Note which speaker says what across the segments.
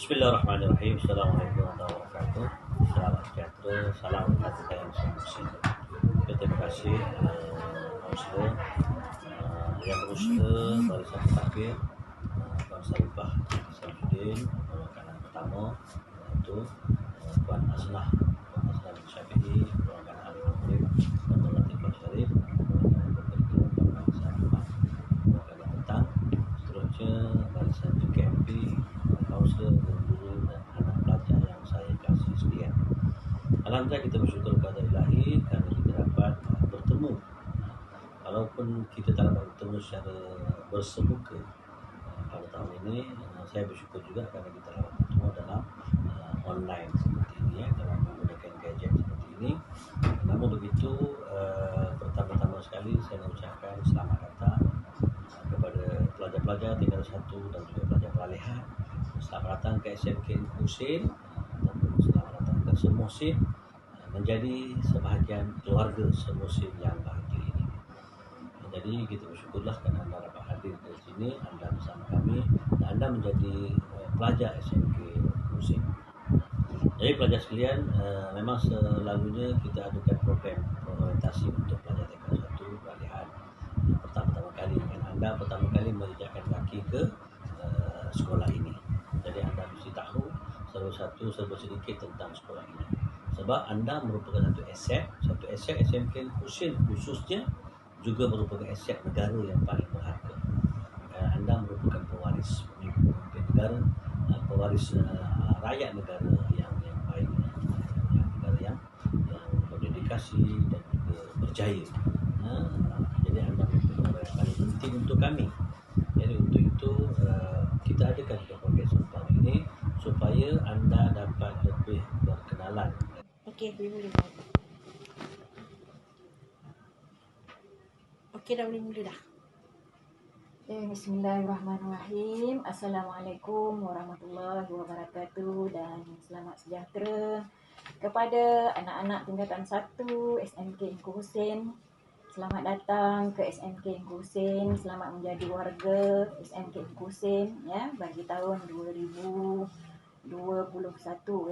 Speaker 1: Bismillahirrahmanirrahim. Assalamualaikum warahmatullahi wabarakatuh. Selamat sejahtera. Salam kepada kita yang semua. Terima kasih usaha yang berusaha barisan takbir Tuan Sarifah Samsudin, kanan pertama iaitu Puan Asnah bin Syafi'i, kanan Al-Murid Tuan Latif Syarif, Puan Sarifah kanan petang, seterusnya barisan PKMP, kaunselor, guru dan anak pelajar yang saya kasih sekalian. Alhamdulillah, kita bersyukur kepada Ilahi kerana kita dapat bertemu. Walaupun kita tak dapat bertemu secara bersemuka pada tahun ini, saya bersyukur juga kerana kita dapat bertemu dalam online seperti ini, dalam menggunakan gadget seperti ini. Namun begitu, pertama-tama sekali saya nak ucapkan selamat datang kepada pelajar-pelajar tingkat 1 dan juga pelajar peralihan. Selamat datang ke SMK Husin, ataupun selamat datang ke Semusin, menjadi sebahagian keluarga Semusin yang bahagia ini. Jadi kita bersyukurlah kerana anda dapat hadir di sini, anda bersama kami dan anda menjadi pelajar SMK Husin. Jadi pelajar sekalian, memang selalunya kita adakan program orientasi untuk pelajar tingkat 1 peralihan. Pertama-tama kali anda pertama kali menjejakkan kaki ke sekolah ini. Jadi anda mesti tahu serba sedikit tentang sekolah ini. Sebab anda merupakan satu aset SMK Husin khususnya juga merupakan aset negara yang paling berharga. Anda merupakan pewaris pemimpin negara, pewaris rakyat negara yang baik, negara yang berdedikasi dan juga berjaya. Jadi anda merupakan orang yang paling penting untuk kami. Jadi untuk itu kita adakan program sempurna ini supaya anda dapat lebih berkenalan.
Speaker 2: Okey, boleh. Okey, dah boleh mula dah.
Speaker 3: Bismillahirrahmanirrahim. Assalamualaikum warahmatullahi wabarakatuh dan selamat sejahtera kepada anak-anak tingkatan 1 SMK Engku Husin. Selamat datang ke SMK Engku Husin. Selamat menjadi warga SMK Engku Husin ya bagi tahun 2021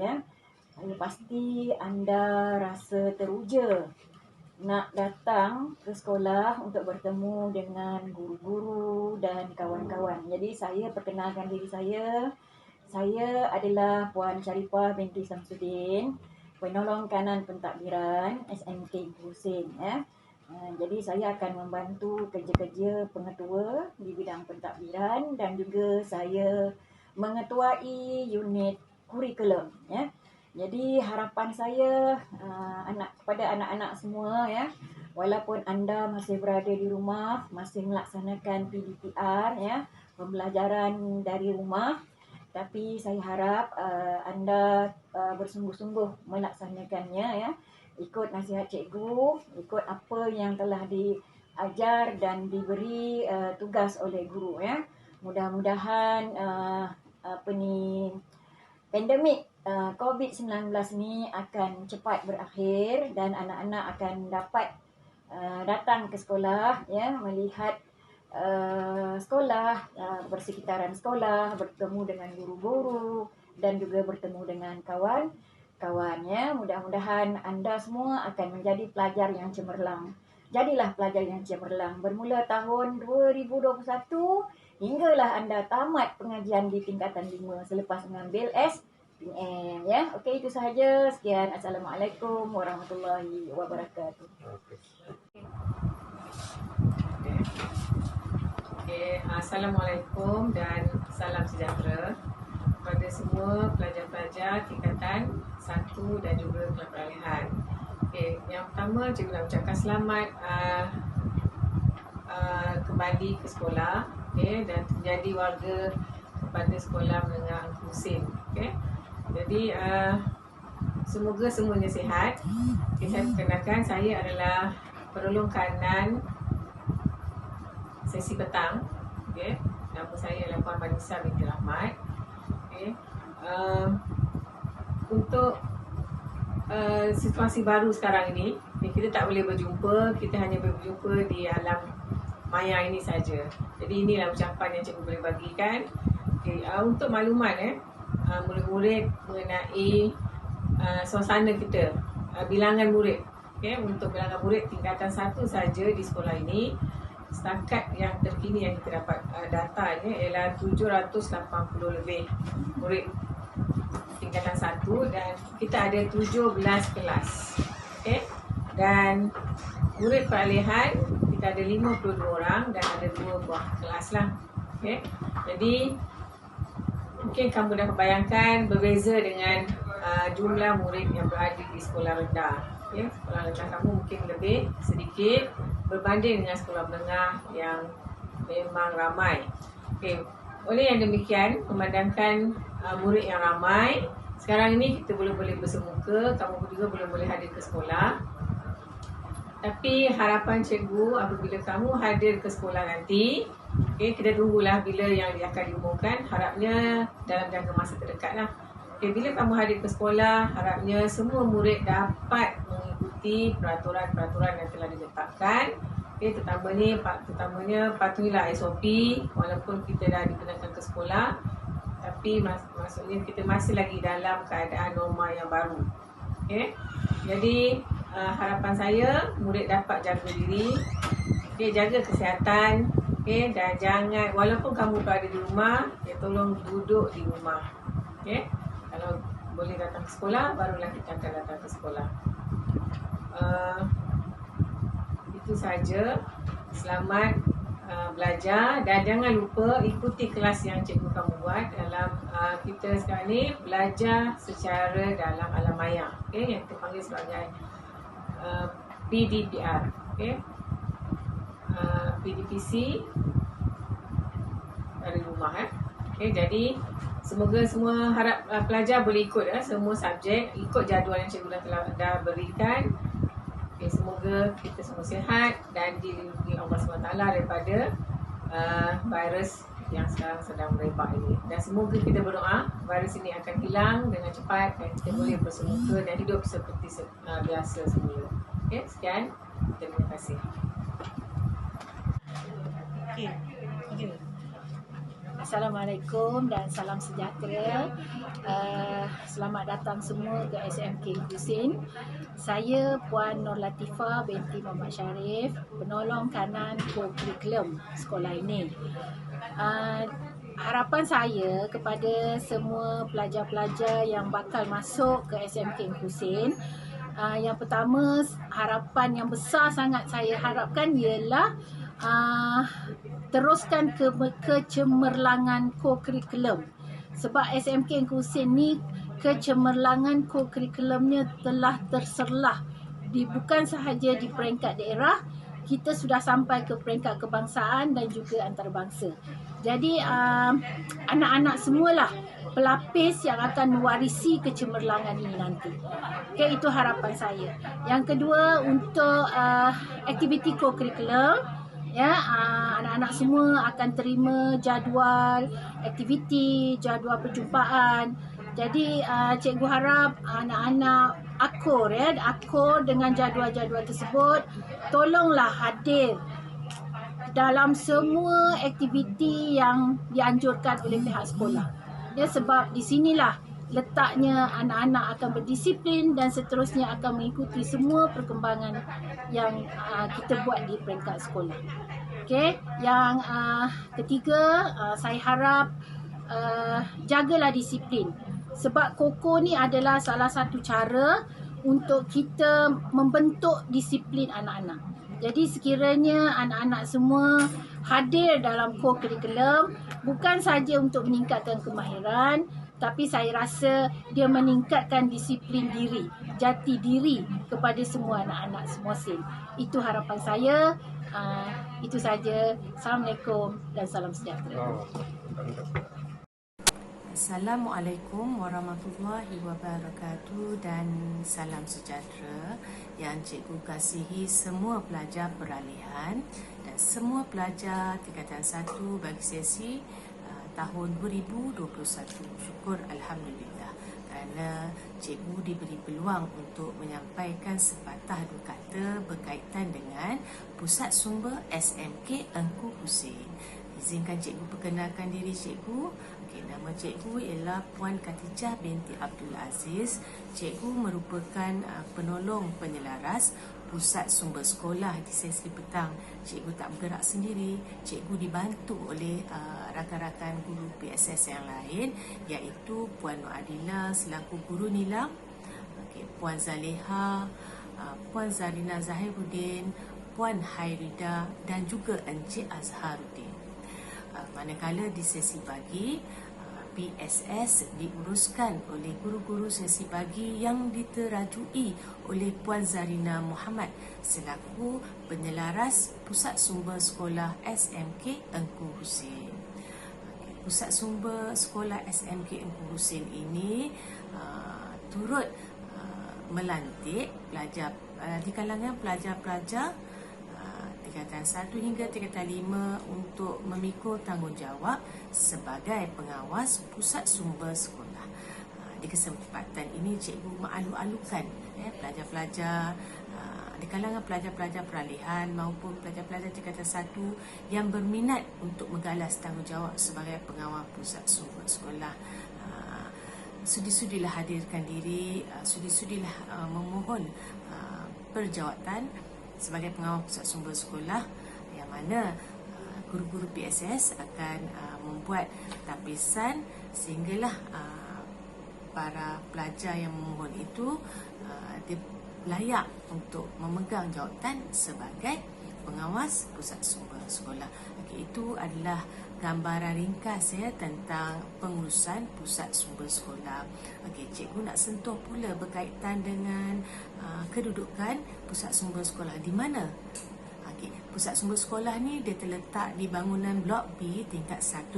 Speaker 3: ya. Saya pasti anda rasa teruja nak datang ke sekolah untuk bertemu dengan guru-guru dan kawan-kawan. Jadi saya perkenalkan diri saya. Saya adalah Puan Syarifah binti Samsudin, penolong kanan pentadbiran SMK Husin ya. Jadi saya akan membantu kerja-kerja pengetua di bidang pentadbiran dan juga saya mengetuai unit kurikulum ya. Jadi harapan saya kepada anak-anak semua ya, walaupun anda masih berada di rumah, masih melaksanakan PDPR ya, pembelajaran dari rumah, tapi saya harap anda bersungguh-sungguh melaksanakannya ya, ikut nasihat cikgu, ikut apa yang telah diajar dan diberi tugas oleh guru ya. Mudah-mudahan pandemik COVID-19 ni akan cepat berakhir dan anak-anak akan dapat datang ke sekolah ya, melihat sekolah, bersekitaran sekolah, bertemu dengan guru-guru dan juga bertemu dengan kawan-kawan ya. Mudah-mudahan anda semua akan menjadi pelajar yang cemerlang. Jadilah pelajar yang cemerlang bermula tahun 2021 hinggalah anda tamat pengajian di tingkatan 5 selepas mengambil SPM ya. Okey, itu sahaja. Sekian. Assalamualaikum warahmatullahi wabarakatuh.
Speaker 4: Assalamualaikum dan salam sejahtera kepada semua pelajar-pelajar tingkatan 1 dan juga kelas peralihan. Yang pertama, cikgu nak ucapkan selamat kembali ke sekolah dan menjadi warga kepada sekolah menengah Husin. Jadi semoga semuanya sihat. Saya perkenalkan, saya adalah penolong kanan sesi petang. Nama saya adalah Puan Manisa binti Rahmat. Untuk situasi baru sekarang ini, kita tak boleh berjumpa, kita hanya berjumpa di alam maya ini saja. Jadi inilah ucapan yang cikgu boleh bagikan. Untuk makluman murid-murid mengenai suasana kita, bilangan murid. Untuk bilangan murid tingkatan 1 saja di sekolah ini, setakat yang terkini yang kita dapat datanya ialah 780 lebih murid tingkatan 1 dan kita ada 17 kelas. Dan murid peralihan kita ada 52 orang dan ada 2 buah kelas lah. Jadi mungkin kamu dapat bayangkan berbeza dengan jumlah murid yang berada di sekolah rendah. Sekolah rendah kamu mungkin lebih sedikit berbanding dengan sekolah menengah yang memang ramai. Oleh yang demikian, memandangkan murid yang ramai, sekarang ini kita boleh bersemuka, kamu juga boleh hadir ke sekolah. Tapi harapan cikgu apabila kamu hadir ke sekolah nanti, kita tunggulah bila yang akan diumumkan, harapnya dalam jangka masa terdekat lah. Bila kamu hadir ke sekolah, harapnya semua murid dapat mengikuti peraturan-peraturan yang telah diletakkan. Terutamanya patuhilah SOP walaupun kita dah dikenakan ke sekolah, tapi maksudnya kita masih lagi dalam keadaan norma yang baru. Jadi harapan saya murid dapat jaga diri, jaga kesihatan, dan jangan, walaupun kamu berada di rumah, tolong duduk di rumah. Kalau boleh datang ke sekolah, barulah kita akan datang ke sekolah. Itu saja. Selamat belajar dan jangan lupa ikuti kelas yang cikgu kamu buat dalam kita sekarang ni belajar secara dalam alam maya, yang kita panggil sebagai PDPR, PDPC dari rumah. Jadi semoga semua harap pelajar boleh ikut semua subjek, ikut jadual yang cikgu dah berikan. Semoga kita semua sihat dan dilindungi Allah SWT daripada virus yang sekarang sedang merebak ini. Dan semoga kita berdoa virus ini akan hilang dengan cepat dan kita boleh bersemuka dan hidup seperti biasa semula. Sekian. Terima kasih.
Speaker 5: Assalamualaikum dan salam sejahtera. Selamat datang semua ke SMK Husin. Saya Puan Nur Latifah binti Muhammad Sharif, penolong kanan co-curriculum sekolah ini. Harapan saya kepada semua pelajar-pelajar yang bakal masuk ke SMK Husin, yang pertama, harapan yang besar sangat saya harapkan ialah teruskan kecemerlangan co-curriculum. Sebab SMK Husin ni kecemerlangan co-curriculumnya telah terserlah bukan sahaja di peringkat daerah, kita sudah sampai ke peringkat kebangsaan dan juga antarabangsa. Jadi anak-anak semualah pelapis yang akan mewarisi kecemerlangan ini nanti. Itu harapan saya. Yang kedua, untuk aktiviti co-curriculum, anak-anak semua akan terima jadual aktiviti, jadual perjumpaan. Jadi cikgu harap anak-anak akur dengan jadual-jadual tersebut. Tolonglah hadir dalam semua aktiviti yang dianjurkan oleh pihak sekolah. Sebab di sinilah letaknya anak-anak akan berdisiplin dan seterusnya akan mengikuti semua perkembangan yang kita buat di peringkat sekolah. Yang ketiga, saya harap jagalah disiplin. Sebab koko ni adalah salah satu cara untuk kita membentuk disiplin anak-anak. Jadi sekiranya anak-anak semua hadir dalam co-curriculum, bukan saja untuk meningkatkan kemahiran, tapi saya rasa dia meningkatkan disiplin diri, jati diri kepada semua anak-anak semua sin. Itu harapan saya. Itu saja. Assalamualaikum dan salam sejahtera.
Speaker 6: Assalamualaikum warahmatullahi wabarakatuh dan salam sejahtera yang cikgu kasihi semua pelajar peralihan dan semua pelajar tingkatan 1 bagi sesi tahun 2021. Syukur Alhamdulillah kerana cikgu diberi peluang untuk menyampaikan sepatah dua kata berkaitan dengan Pusat Sumber SMK Engku Husin Izinkan cikgu perkenalkan diri cikgu. Okey, nama cikgu ialah Puan Khatijah binti Abdul Aziz. Cikgu merupakan penolong penyelaras Pusat Sumber Sekolah di sesi petang. Cikgu tak bergerak sendiri. Cikgu dibantu oleh rakan-rakan guru PSS yang lain, iaitu Puan Noadila selaku guru nilam, Puan Zaleha, Puan Zarina Zahiruddin, Puan Hairida dan juga Encik Azharuddin. Manakala di sesi pagi, PSS diuruskan oleh guru-guru sesi pagi yang diterajui oleh Puan Zarina Muhammad selaku penyelaras Pusat Sumber Sekolah SMK Engku Husin. Pusat Sumber Sekolah SMK Engku Husin ini turut melantik pelajar di kalangan pelajar-pelajar tingkatan 1 hingga tingkatan 5 untuk memikul tanggungjawab sebagai pengawas Pusat Sumber Sekolah. Di kesempatan ini cikgu mengalu-alukan pelajar-pelajar di kalangan pelajar-pelajar peralihan maupun pelajar-pelajar tingkatan 1 yang berminat untuk menggalas tanggungjawab sebagai pengawal Pusat Sumber Sekolah. Sudi-sudilah hadirkan diri, sudi-sudilah memohon perjawatan sebagai pengawal Pusat Sumber Sekolah, yang mana guru-guru PSS akan membuat tapisan sehinggalah para pelajar yang memohon itu layak untuk memegang jawatan sebagai pengawas Pusat Sumber Sekolah. Itu adalah gambaran ringkas tentang pengurusan Pusat Sumber Sekolah. Cikgu nak sentuh pula berkaitan dengan kedudukan Pusat Sumber Sekolah di mana. Pusat Sumber Sekolah ni dia terletak di bangunan Blok B tingkat 1.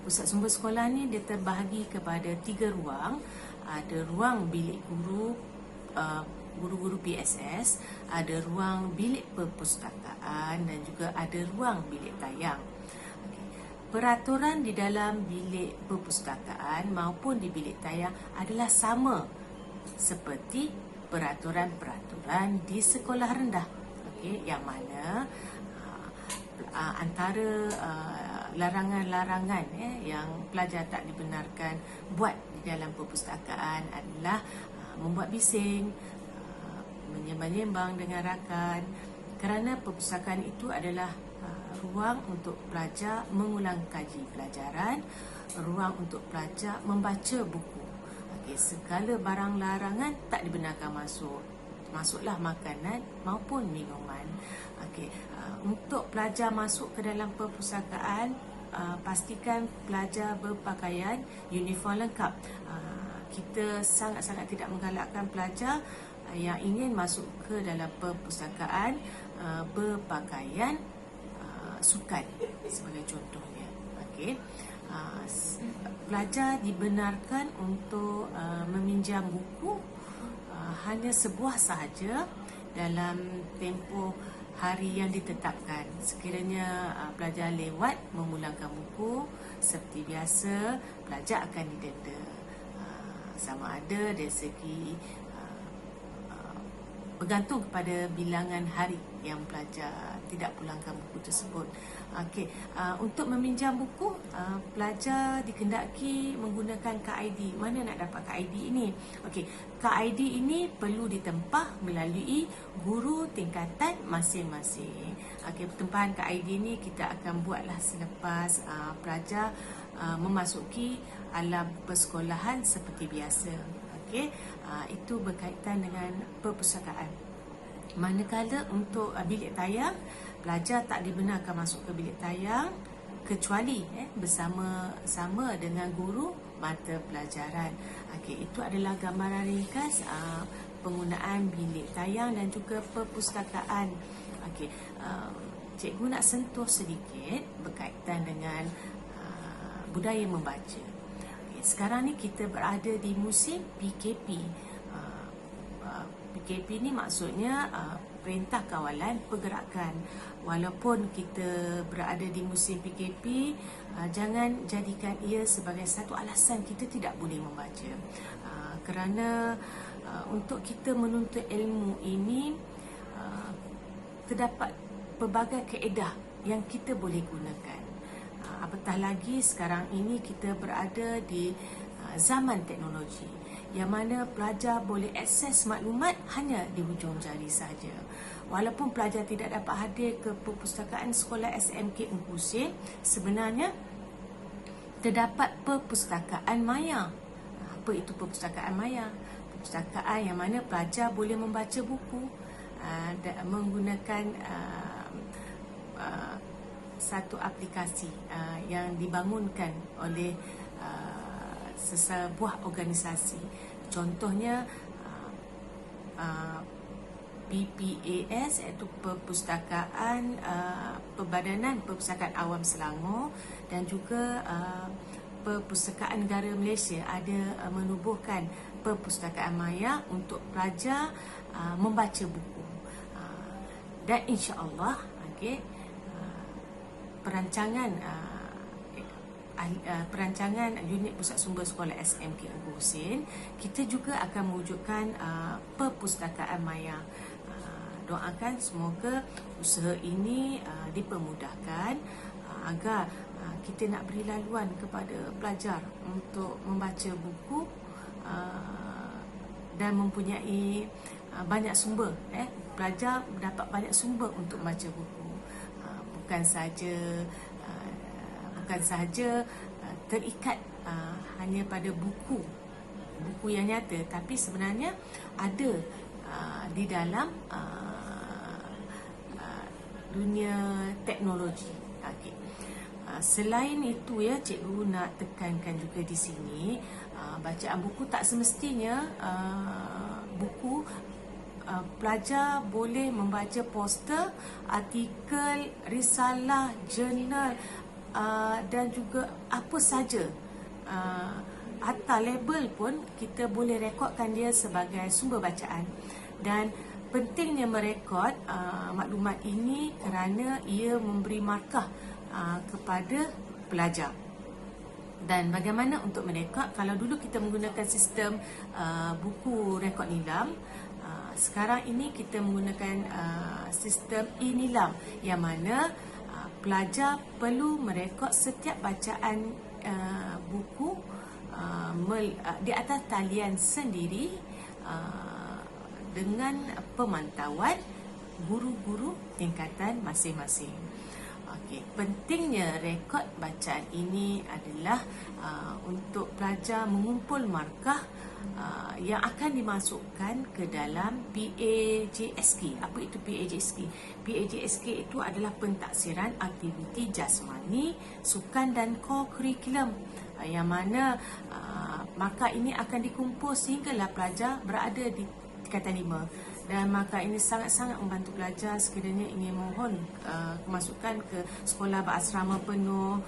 Speaker 6: Pusat Sumber Sekolah ni dia terbahagi kepada 3 ruang. Ada ruang bilik guru, guru-guru PSS, ada ruang bilik perpustakaan dan juga ada ruang bilik tayang. Peraturan di dalam bilik perpustakaan maupun di bilik tayang adalah sama seperti peraturan-peraturan di sekolah rendah. Yang mana antara larangan-larangan yang pelajar tak dibenarkan buat di dalam perpustakaan adalah membuat bising, menyembang-nyembang dengan rakan, kerana perpustakaan itu adalah ruang untuk pelajar mengulang kaji pelajaran, ruang untuk pelajar membaca buku. Segala barang larangan tak dibenarkan masuk. Masuklah makanan maupun minuman. Untuk pelajar masuk ke dalam perpustakaan, pastikan pelajar berpakaian uniform lengkap. Kita sangat-sangat tidak menggalakkan pelajar yang ingin masuk ke dalam perpustakaan berpakaian sukan sebagai contohnya. Pelajar dibenarkan untuk meminjam buku hanya sebuah sahaja dalam tempoh hari yang ditetapkan. Sekiranya pelajar lewat memulangkan buku, seperti biasa, pelajar akan didenda. Sama ada dari segi bergantung kepada bilangan hari yang pelajar tidak pulangkan buku tersebut. Untuk meminjam buku, pelajar dikendaki menggunakan kad ID. Mana nak dapat kad ID ini? Kad ID ini perlu ditempah melalui guru tingkatan masing-masing. Tempahan kad ID ini kita akan buatlah selepas pelajar memasuki alam persekolahan seperti biasa. Itu berkaitan dengan perpustakaan. Manakala untuk bilik tayang, pelajar tak dibenarkan masuk ke bilik tayang kecuali bersama-sama dengan guru mata pelajaran. Itu adalah gambaran ringkas penggunaan bilik tayang dan juga perpustakaan. Cikgu nak sentuh sedikit berkaitan dengan budaya membaca. Sekarang ni kita berada di musim PKP. PKP ni maksudnya Perintah Kawalan Pergerakan. Walaupun kita berada di musim PKP, jangan jadikan ia sebagai satu alasan kita tidak boleh membaca. Kerana untuk kita menuntut ilmu ini terdapat pelbagai kaedah yang kita boleh gunakan. Apatah lagi sekarang ini kita berada di zaman teknologi yang mana pelajar boleh akses maklumat hanya di hujung jari saja. Walaupun pelajar tidak dapat hadir ke perpustakaan sekolah SMK Engku Hussein, sebenarnya terdapat perpustakaan maya. Apa itu perpustakaan maya? Perpustakaan yang mana pelajar boleh membaca buku menggunakan satu aplikasi yang dibangunkan oleh sebuah organisasi. Contohnya PPAS, iaitu Perpustakaan Perbadanan Perpustakaan Awam Selangor, dan juga Perpustakaan Negara Malaysia ada menubuhkan perpustakaan maya untuk pelajar membaca buku. Dan insya-Allah perancangan unit pusat sumber sekolah SMK Engku Hussein, kita juga akan mewujudkan perpustakaan maya. Doakan semoga usaha ini dipermudahkan agar kita nak beri laluan kepada pelajar untuk membaca buku dan mempunyai banyak sumber. Pelajar dapat banyak sumber untuk membaca buku. Bukan sahaja terikat hanya pada buku yang nyata, tapi sebenarnya ada di dalam dunia teknologi. Selain itu cikgu nak tekankan juga di sini, bacaan buku tak semestinya buku. Pelajar boleh membaca poster, artikel, risalah, jurnal dan juga apa saja. Atau label pun kita boleh rekodkan dia sebagai sumber bacaan. Dan pentingnya merekod maklumat ini kerana ia memberi markah kepada pelajar. Dan bagaimana untuk merekod? Kalau dulu kita menggunakan sistem buku rekod nilam, sekarang ini kita menggunakan sistem e-nilam yang mana pelajar perlu merekod setiap bacaan buku di atas talian sendiri dengan pemantauan guru-guru tingkatan masing-masing. Pentingnya rekod bacaan ini adalah untuk pelajar mengumpul markah yang akan dimasukkan ke dalam PAJSK. Apa itu PAJSK? PAJSK itu adalah pentaksiran aktiviti jasmani, sukan dan core curriculum, yang mana markah ini akan dikumpul sehinggalah pelajar berada di tingkatan 5. Dan markah ini sangat-sangat membantu pelajar sekiranya ingin mohon kemasukan ke sekolah berasrama penuh,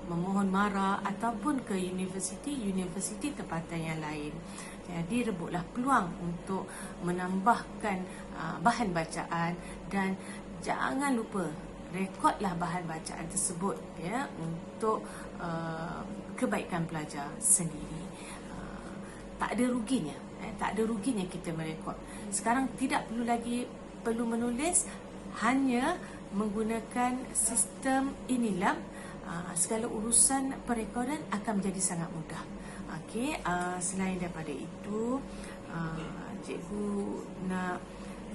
Speaker 6: memohon mara ataupun ke universiti tempatan yang lain. Jadi rebutlah peluang untuk menambahkan bahan bacaan, dan jangan lupa rekodlah bahan bacaan tersebut untuk kebaikan pelajar sendiri. Tak ada ruginya kita merekod. Sekarang tidak perlu menulis, hanya menggunakan sistem e-nilam. Segala urusan perekodan akan menjadi sangat mudah. Selain daripada itu,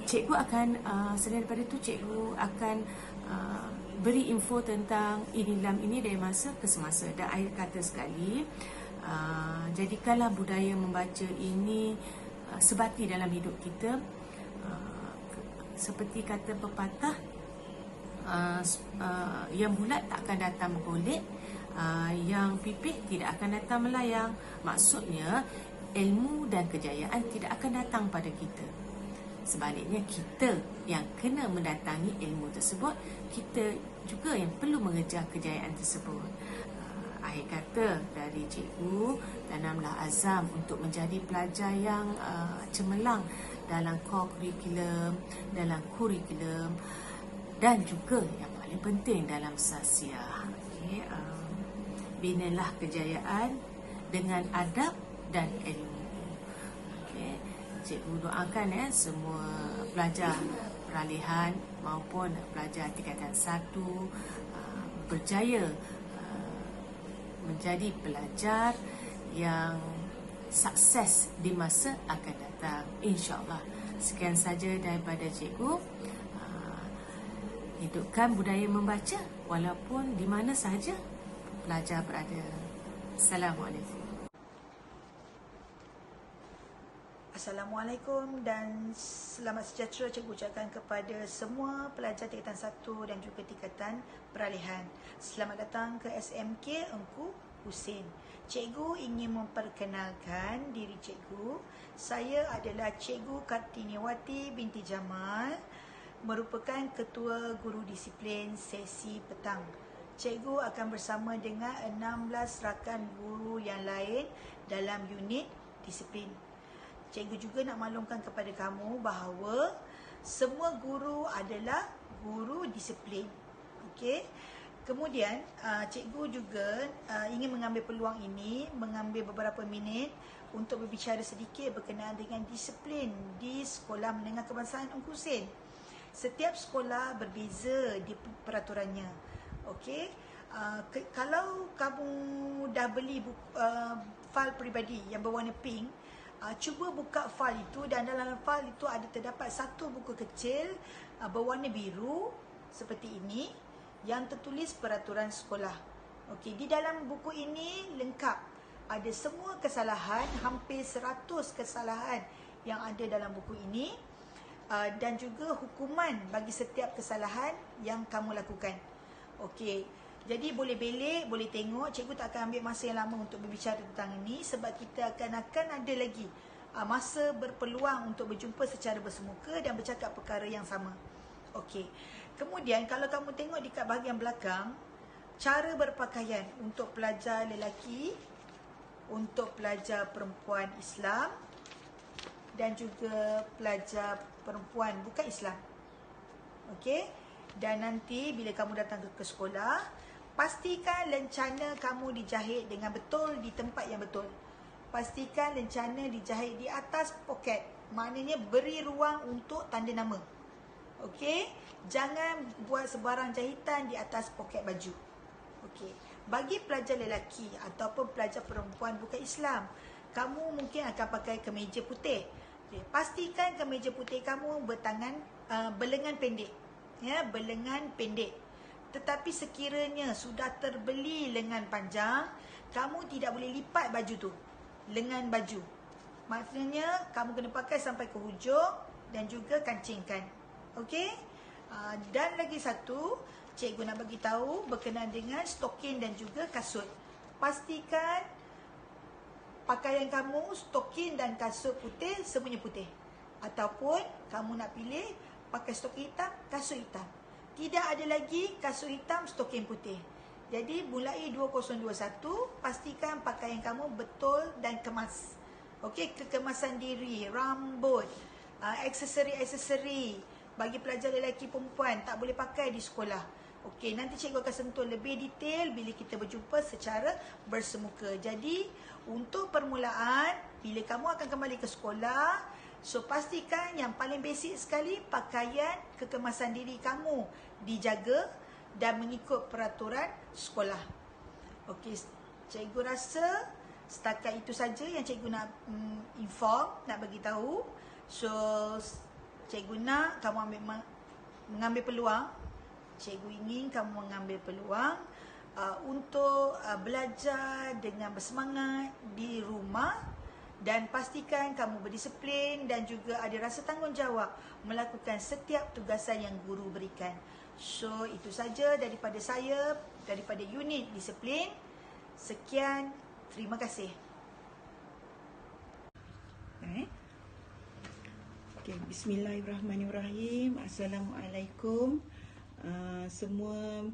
Speaker 6: cikgu akan beri info tentang e-nilam ini dari masa ke semasa. Dan akhir kata sekali, jadikanlah budaya membaca ini sebati dalam hidup kita. Seperti kata pepatah, yang bulat tak akan datang bergolek, yang pipih tidak akan datang melayang. Maksudnya ilmu dan kejayaan tidak akan datang pada kita. Sebaliknya, kita yang kena mendatangi ilmu tersebut, kita juga yang perlu mengejar kejayaan tersebut. Akhir kata dari cikgu, tanamlah azam untuk menjadi pelajar yang cemerlang dalam core curriculum, dalam kurikulum, dan juga yang paling penting dalam sasia. Binalah kejayaan dengan adab dan ilmu. Cikgu doakan semua pelajar peralihan maupun pelajar tingkatan 1 berjaya menjadi pelajar yang sukses di masa akan datang, insya-Allah. Sekian saja daripada cikgu. Hidupkan budaya membaca walaupun di mana sahaja pelajar berada. Assalamualaikum.
Speaker 7: Assalamualaikum dan selamat sejahtera cikgu ucapkan kepada semua pelajar tingkatan 1 dan juga tingkatan peralihan. Selamat datang ke SMK Engku Hussein. Cikgu ingin memperkenalkan diri cikgu. Saya adalah Cikgu Kartiniwati binti Jamal, merupakan Ketua Guru Disiplin sesi petang. Cikgu akan bersama dengan 16 rakan guru yang lain dalam unit disiplin. Cikgu juga nak maklumkan kepada kamu bahawa semua guru adalah guru disiplin. Okey. Kemudian cikgu juga ingin mengambil peluang ini, mengambil beberapa minit untuk berbicara sedikit berkenaan dengan disiplin di Sekolah Menengah Kebangsaan Engku Hussein. Setiap sekolah berbeza di peraturannya. Okey. Kalau kamu dah beli fail peribadi yang berwarna pink, cuba buka fail itu dan dalam fail itu ada terdapat satu buku kecil berwarna biru seperti ini yang tertulis peraturan sekolah. Okey, di dalam buku ini lengkap ada semua kesalahan, hampir 100 kesalahan yang ada dalam buku ini dan juga hukuman bagi setiap kesalahan yang kamu lakukan. Okey. Jadi boleh belik, boleh tengok. Cikgu tak akan ambil masa yang lama untuk berbicara tentang ini sebab kita akan ada lagi masa berpeluang untuk berjumpa secara bersemuka dan bercakap perkara yang sama. Okey. Kemudian kalau kamu tengok di kat bahagian belakang, cara berpakaian untuk pelajar lelaki, untuk pelajar perempuan Islam dan juga pelajar perempuan bukan Islam. Okey. Dan nanti bila kamu datang ke sekolah, pastikan lencana kamu dijahit dengan betul di tempat yang betul. Pastikan lencana dijahit di atas poket. Maknanya beri ruang untuk tanda nama. Okey? Jangan buat sebarang jahitan di atas poket baju. Okey. Bagi pelajar lelaki ataupun pelajar perempuan bukan Islam, kamu mungkin akan pakai kemeja putih. Okay. Pastikan kemeja putih kamu berlengan pendek. Ya, berlengan pendek. Tetapi sekiranya sudah terbeli lengan panjang, kamu tidak boleh lipat baju tu, lengan baju. Maksudnya kamu kena pakai sampai ke hujung dan juga kancingkan. Okey? Dan lagi satu, cikgu nak bagi tahu berkenaan dengan stokin dan juga kasut. Pastikan pakaian kamu stokin dan kasut putih semuanya putih. Ataupun kamu nak pilih pakai stokin hitam, kasut hitam. Tidak ada lagi kasut hitam, stokin putih. Jadi mulai 2021, pastikan pakaian kamu betul dan kemas. Okey, kekemasan diri, rambut, aksesori-aksesori bagi pelajar lelaki perempuan tak boleh pakai di sekolah. Okey, nanti cikgu akan sentuh lebih detail bila kita berjumpa secara bersemuka. Jadi, untuk permulaan, bila kamu akan kembali ke sekolah, so pastikan yang paling basic sekali pakaian kekemasan diri kamu dijaga dan mengikut peraturan sekolah. Okey, cikgu rasa setakat itu saja yang cikgu nak inform, nak bagi tahu. So cikgu nak kamu mengambil peluang. Cikgu ingin kamu mengambil peluang untuk belajar dengan bersemangat di rumah dan pastikan kamu berdisiplin dan juga ada rasa tanggungjawab melakukan setiap tugasan yang guru berikan. So, itu saja daripada saya, daripada unit disiplin. Sekian, terima kasih.
Speaker 8: Okay, bismillahirrahmanirrahim. Assalamualaikum semua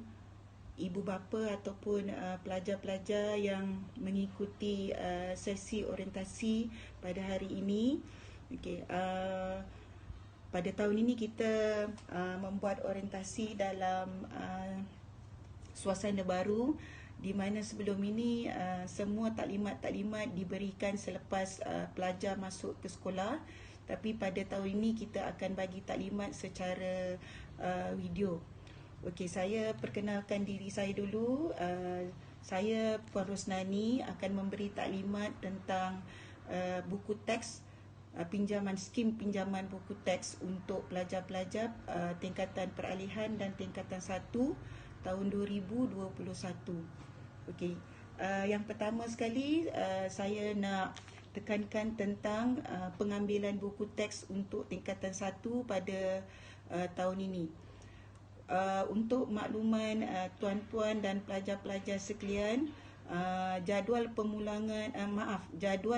Speaker 8: ibu bapa ataupun pelajar-pelajar yang mengikuti sesi orientasi pada hari ini. Okay, pada tahun ini kita membuat orientasi dalam suasana baru di mana sebelum ini semua taklimat-taklimat diberikan selepas pelajar masuk ke sekolah. tapi pada tahun ini kita akan bagi taklimat secara video. Okey, saya perkenalkan diri saya dulu. Saya Puan Rosnani akan memberi taklimat tentang buku teks, skim pinjaman buku teks untuk pelajar-pelajar tingkatan peralihan dan tingkatan 1 tahun 2021. Okey. Yang pertama sekali saya nak tekankan tentang pengambilan buku teks untuk tingkatan 1 pada tahun ini. Untuk makluman tuan-puan dan pelajar-pelajar sekalian, jadual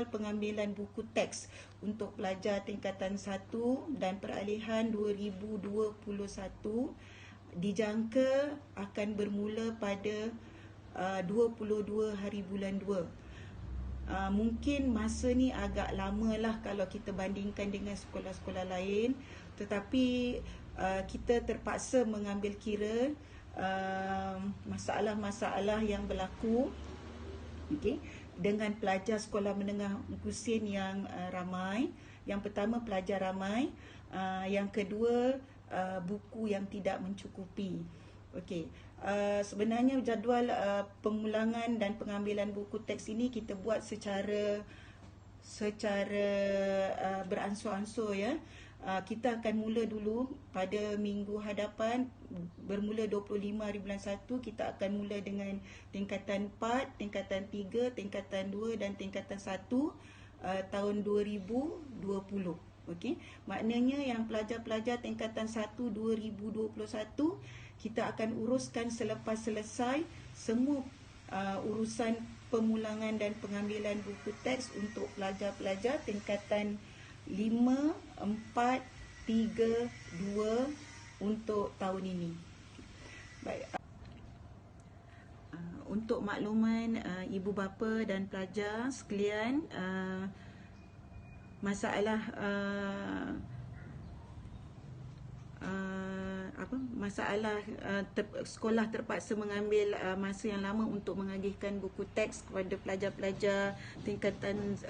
Speaker 8: pengambilan buku teks untuk pelajar tingkatan 1 dan peralihan 2021 dijangka akan bermula pada 22 hari bulan 2. Mungkin masa ni agak lama lah kalau kita bandingkan dengan sekolah-sekolah lain, tetapi kita terpaksa mengambil kira masalah-masalah yang berlaku, okay, dengan pelajar sekolah menengah Husin yang ramai. Yang pertama, pelajar ramai. Yang kedua, buku yang tidak mencukupi. Okey. Sebenarnya jadual pengulangan dan pengambilan buku teks ini kita buat secara beransur-ansur ya. Kita akan mula dulu pada minggu hadapan, bermula 25 hari bulan 1, kita akan mula dengan tingkatan 4, tingkatan 3, tingkatan 2 dan tingkatan 1 tahun 2020. Okey, maknanya yang pelajar-pelajar tingkatan 1 2021 kita akan uruskan selepas selesai semua urusan pemulangan dan pengambilan buku teks untuk pelajar-pelajar tingkatan 5, 4, 3, 2 untuk tahun ini. Baik. Untuk makluman ibu bapa dan pelajar sekalian, masalah sekolah terpaksa mengambil masa yang lama untuk mengagihkan buku teks kepada pelajar-pelajar tingkatan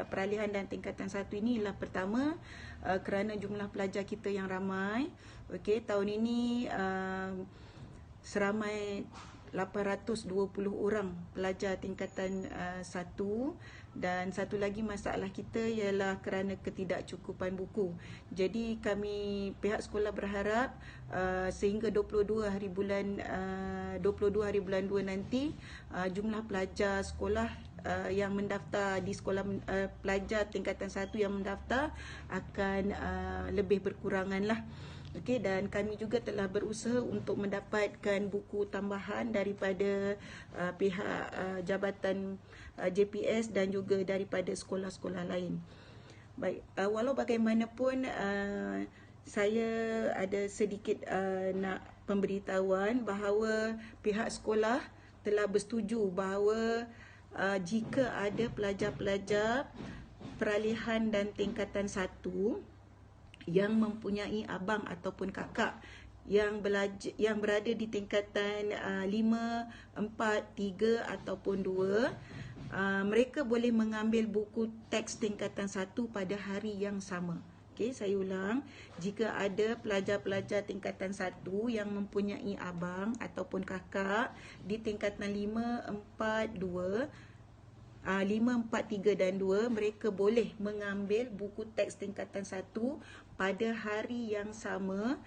Speaker 8: peralihan dan tingkatan 1 ini ialah pertama kerana jumlah pelajar kita yang ramai. Okey, tahun ini seramai 820 orang pelajar tingkatan 1, dan satu lagi masalah kita ialah kerana ketidakcukupan buku. Jadi kami pihak sekolah berharap sehingga 22 hari bulan 2 nanti jumlah pelajar sekolah yang mendaftar di sekolah pelajar tingkatan 1 yang mendaftar akan lebih berkurangan lah. Okey, dan kami juga telah berusaha untuk mendapatkan buku tambahan daripada pihak Jabatan JPS dan juga daripada sekolah-sekolah lain. Baik, walau bagaimanapun saya ada sedikit nak pemberitahuan bahawa pihak sekolah telah bersetuju bahawa jika ada pelajar-pelajar peralihan dan tingkatan 1 yang mempunyai abang ataupun kakak yang berada di tingkatan 5, 4, 3 ataupun 2, mereka boleh mengambil buku teks tingkatan 1 pada hari yang sama. Okey, saya ulang, jika ada pelajar-pelajar tingkatan 1 yang mempunyai abang ataupun kakak di tingkatan 5, 4, 2, 5, 4, 3 dan 2, mereka boleh mengambil buku teks tingkatan 1 pada hari yang sama,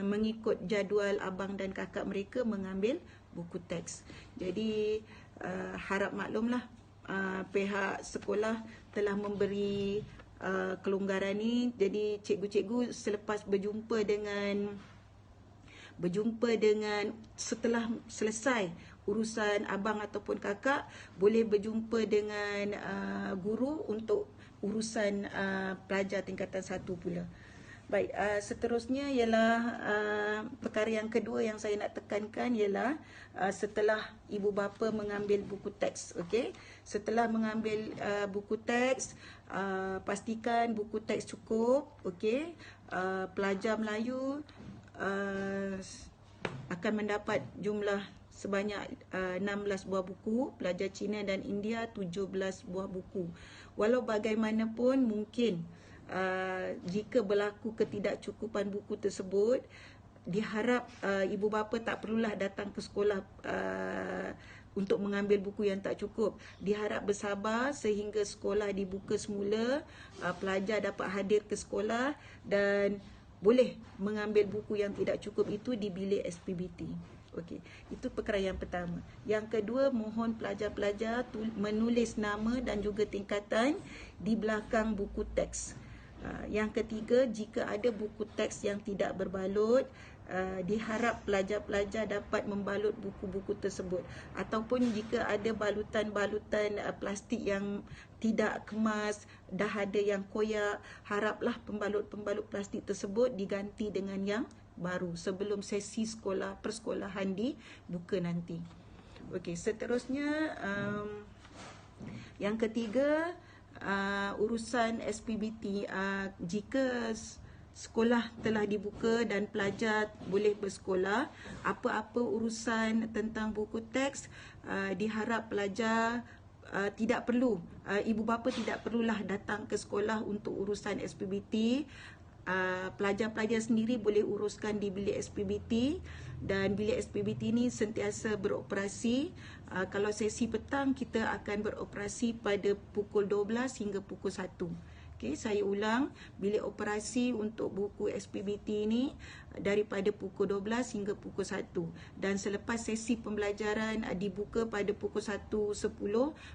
Speaker 8: mengikut jadual abang dan kakak mereka mengambil buku teks. Jadi harap maklumlah, pihak sekolah telah memberi kelonggaran ni. Jadi cikgu-cikgu selepas berjumpa dengan setelah selesai urusan abang ataupun kakak, boleh berjumpa dengan guru untuk urusan pelajar tingkatan 1 pula. Baik, seterusnya ialah perkara yang kedua yang saya nak tekankan ialah setelah ibu bapa mengambil buku teks. Okey, setelah mengambil buku teks, pastikan buku teks cukup. Okey, pelajar Melayu akan mendapat jumlah sebanyak 16 buah buku, pelajar Cina dan India 17 buah buku. Walau bagaimanapun mungkin jika berlaku ketidakcukupan buku tersebut, diharap ibu bapa tak perlulah datang ke sekolah untuk mengambil buku yang tak cukup. Diharap bersabar sehingga sekolah dibuka semula, pelajar dapat hadir ke sekolah dan boleh mengambil buku yang tidak cukup itu di bilik SPBT. Okey, itu perkara yang pertama. Yang kedua, mohon pelajar-pelajar menulis nama dan juga tingkatan di belakang buku teks. Yang ketiga, jika ada buku teks yang tidak berbalut, diharap pelajar-pelajar dapat membalut buku-buku tersebut, ataupun jika ada balutan-balutan plastik yang tidak kemas, dah ada yang koyak, haraplah pembalut-pembalut plastik tersebut diganti dengan yang baru sebelum sesi persekolahan dibuka nanti. Okey, seterusnya yang ketiga, urusan SPBT. Jika sekolah telah dibuka dan pelajar boleh bersekolah, apa-apa urusan tentang buku teks, diharap pelajar tidak perlu, ibu bapa tidak perlulah datang ke sekolah untuk urusan SPBT. Pelajar-pelajar sendiri boleh uruskan di bilik SPBT, dan bilik SPBT ini sentiasa beroperasi. Kalau sesi petang, kita akan beroperasi pada pukul 12 hingga pukul 1. Okey, saya ulang, bilik operasi untuk buku SPBT ini daripada pukul 12 hingga pukul 1. Dan selepas sesi pembelajaran dibuka pada pukul 1.10,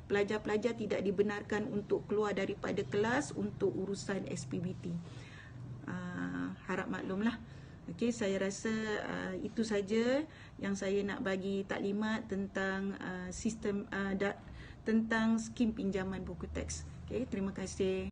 Speaker 8: pelajar-pelajar tidak dibenarkan untuk keluar daripada kelas untuk urusan SPBT. Harap maklumlah. Okey, saya rasa itu saja yang saya nak bagi taklimat tentang sistem tentang skim pinjaman buku teks. Okey, terima kasih.